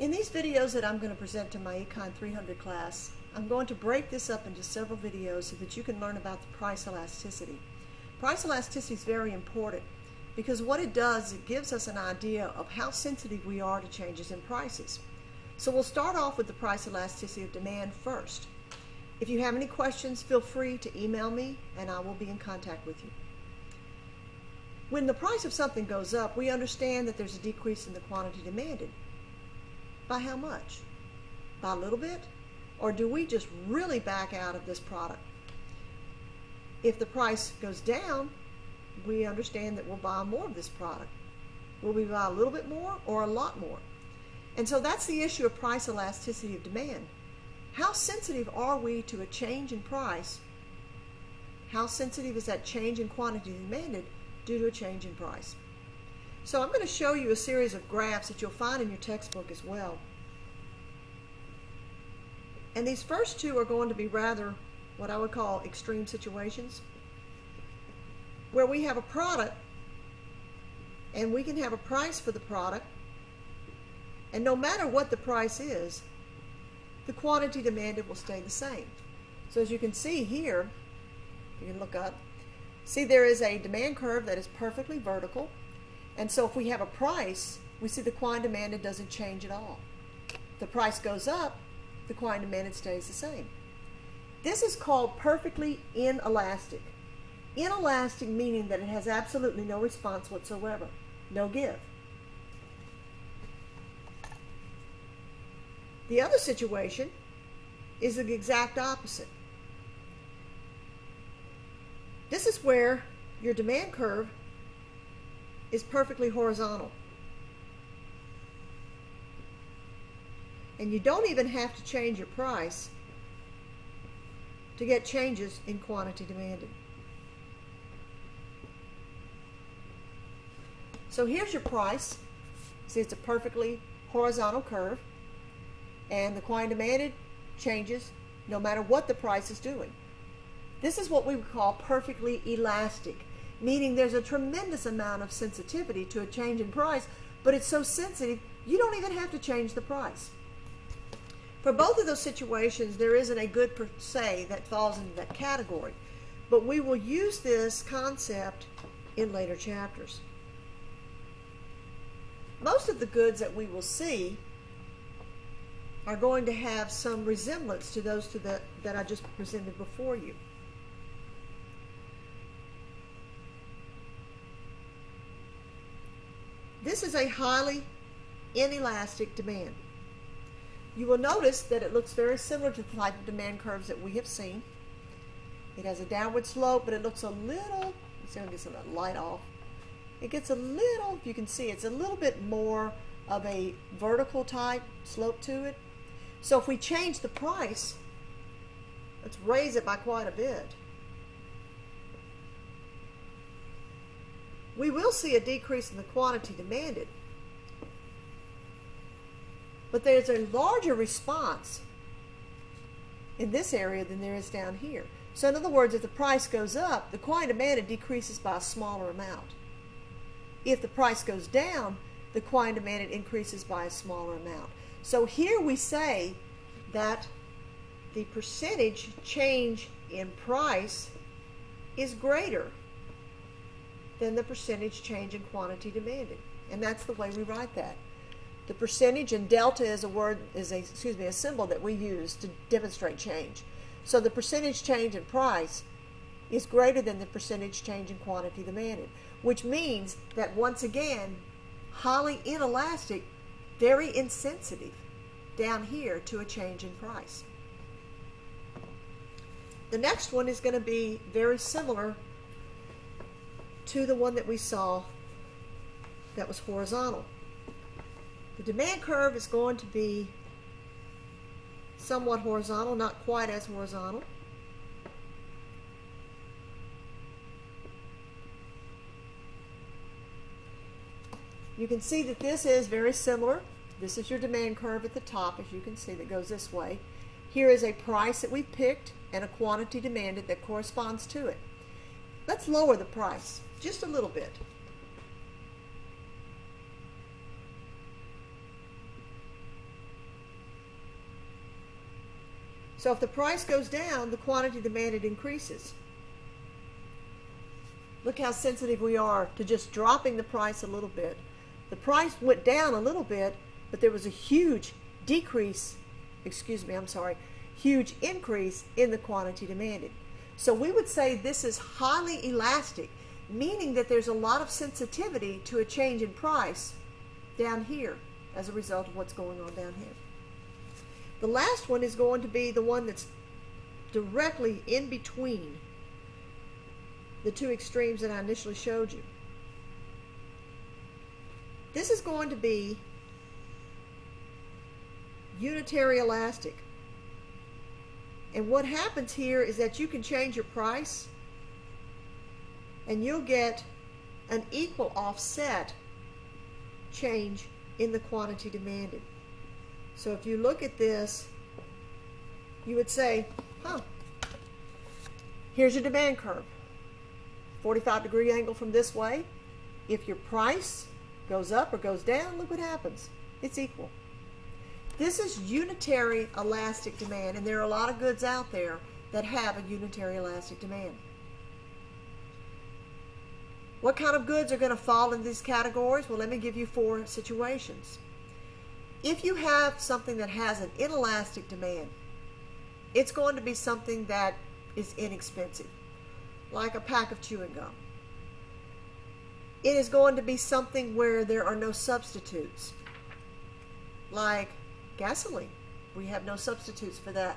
In these videos that I'm going to present to my Econ 300 class, I'm going to break this up into several videos so that you can learn about the price elasticity. Price elasticity is very important because what it does, it gives us an idea of how sensitive we are to changes in prices. So we'll start off with the price elasticity of demand first. If you have any questions, feel free to email me and I will be in contact with you. When the price of something goes up, we understand that there's a decrease in the quantity demanded. By how much? By a little bit? Or do we just really back out of this product? If the price goes down, we understand that we'll buy more of this product. Will we buy a little bit more or a lot more? And so that's the issue of price elasticity of demand. How sensitive are we to a change in price? How sensitive is that change in quantity demanded due to a change in price? So I'm going to show you a series of graphs that you'll find in your textbook as well. And these first two are going to be rather what I would call extreme situations, where we have a product and we can have a price for the product, and no matter what the price is, the quantity demanded will stay the same. So as you can see here, you can look up, see there is a demand curve that is perfectly vertical. And so if we have a price, we see the quantity demanded doesn't change at all. If the price goes up, the quantity demanded stays the same. This is called perfectly inelastic. Inelastic meaning that it has absolutely no response whatsoever, no give. The other situation is the exact opposite. This is where your demand curve is perfectly horizontal. And you don't even have to change your price to get changes in quantity demanded. So here's your price. See, it's a perfectly horizontal curve, and the quantity demanded changes no matter what the price is doing. This is what we would call perfectly elastic, meaning there's a tremendous amount of sensitivity to a change in price, but it's so sensitive you don't even have to change the price. For both of those situations, there isn't a good per se that falls into that category, but we will use this concept in later chapters. Most of the goods that we will see are going to have some resemblance to those that I just presented before you. This is a highly inelastic demand. You will notice that it looks very similar to the type of demand curves that we have seen. It has a downward slope, but it looks a little, let's see if I can get some of that light off. It gets a little, you can see it's a little bit more of a vertical type slope to it. So if we change the price, let's raise it by quite a bit, we will see a decrease in the quantity demanded. But there's a larger response in this area than there is down here. So in other words, if the price goes up, the quantity demanded decreases by a smaller amount. If the price goes down, the quantity demanded increases by a smaller amount. So here we say that the percentage change in price is greater than the percentage change in quantity demanded. And that's the way we write that. The percentage, and delta is a symbol that we use to demonstrate change. So the percentage change in price is greater than the percentage change in quantity demanded, which means that once again, highly inelastic, very insensitive down here to a change in price. The next one is going to be very similar to the one that we saw that was horizontal. The demand curve is going to be somewhat horizontal, not quite as horizontal. You can see that this is very similar. This is your demand curve at the top, as you can see, that goes this way. Here is a price that we picked and a quantity demanded that corresponds to it. Let's lower the price just a little bit. So if the price goes down, the quantity demanded increases. Look how sensitive we are to just dropping the price a little bit. The price went down a little bit, but there was a huge decrease, huge increase in the quantity demanded. So we would say this is highly elastic, meaning that there's a lot of sensitivity to a change in price down here as a result of what's going on down here. The last one is going to be the one that's directly in between the two extremes that I initially showed you. This is going to be unitary elastic. And what happens here is that you can change your price and you'll get an equal offset change in the quantity demanded. So if you look at this, you would say, here's your demand curve. 45-degree angle from this way. If your price goes up or goes down, look what happens. It's equal. This is unitary elastic demand, and there are a lot of goods out there that have a unitary elastic demand. What kind of goods are going to fall in these categories? Well, let me give you 4 situations. If you have something that has an inelastic demand, it's going to be something that is inexpensive, like a pack of chewing gum. It is going to be something where there are no substitutes, like gasoline. We have no substitutes for that.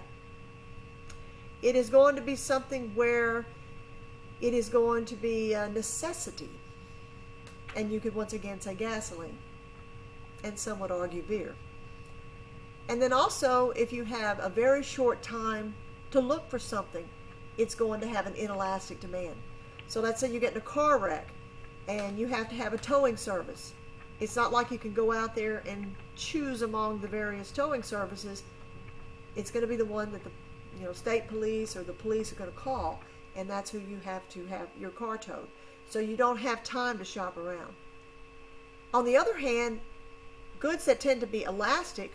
It is going to be something where it is going to be a necessity, and you could once again say gasoline, and some would argue beer. And then also, if you have a very short time to look for something, it's going to have an inelastic demand. So let's say you get in a car wreck and you have to have a towing service. It's not like you can go out there and choose among the various towing services. It's going to be the one that the state police or the police are going to call, and that's who you have to have your car towed. So you don't have time to shop around. On the other hand, goods that tend to be elastic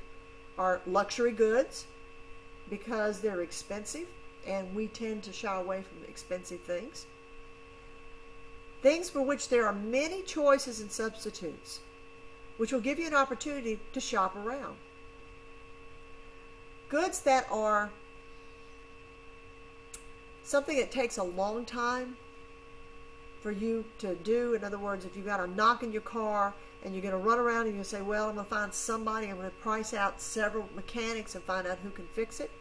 are luxury goods because they're expensive, and we tend to shy away from expensive things. Things for which there are many choices and substitutes, which will give you an opportunity to shop around. Goods that are something that takes a long time for you to do. In other words, if you've got a knock in your car and you're going to run around and you say, well, I'm going to find somebody, I'm going to price out several mechanics and find out who can fix it.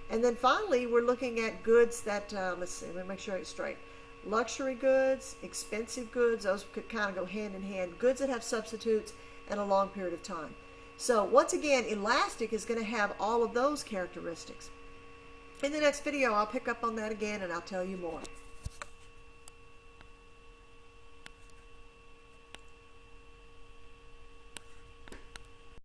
And then finally, we're looking at goods that, let's see, let me make sure it's straight. Luxury goods, expensive goods, those could kind of go hand in hand. Goods that have substitutes and a long period of time. So once again, elastic is going to have all of those characteristics. In the next video, I'll pick up on that again and I'll tell you more.